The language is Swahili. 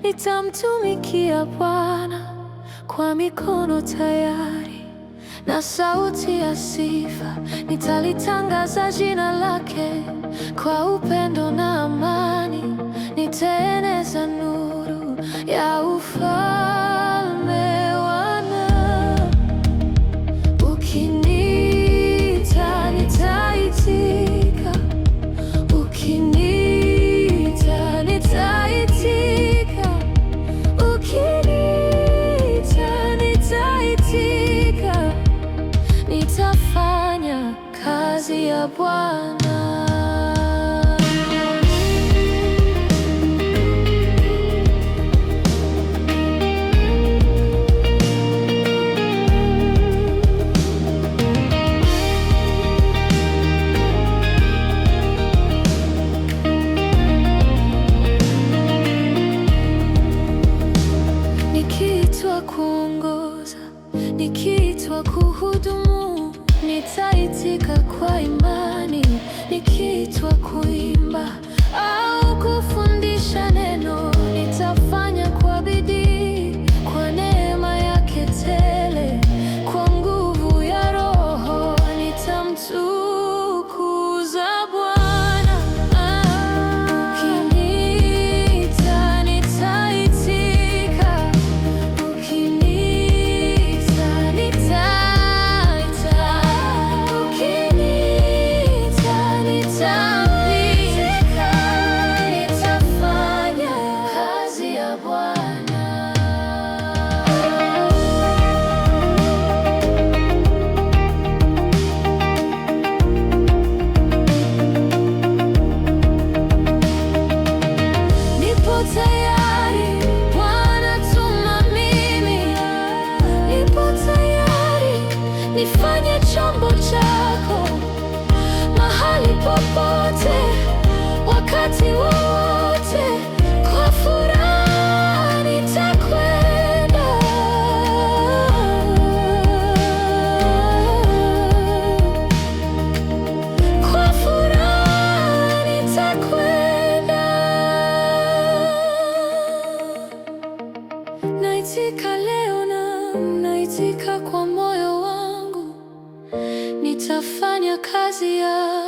Nitamtumikia Bwana kwa mikono tayari, na sauti ya sifa nitalitangaza jina lake. Kwa upendo na amani nitaeneza nuru ya ufalme wana. Ukiniita nitaitika, ukiniita nitaitika, ukiniita nitaitika. Nitafanya kazi ya Bwana. Nikiitwa kuongoza, nikiitwa kuhudumu, nitaitika kwa imani. Nikiitwa kuimba au kufundisha neno, nitafanya kwa bidii. Kwa neema yake tele, kwa nguvu ya Roho, nitamtukuza Bwana. Ukiniita nitaitika, ukiniita nitaitika, ukiniita nitaitika. Nitafanya kazi ya Bwana. Nipo tayari, Bwana, tuma mimi. Nipo tayari, nifanye chombo chako mahali popote, wakati wowote. Kwa furaha nitakwenda, kwa furaha nitakwenda. Naitika leo na naitika kwa moyo wangu, nitafanya kazi ya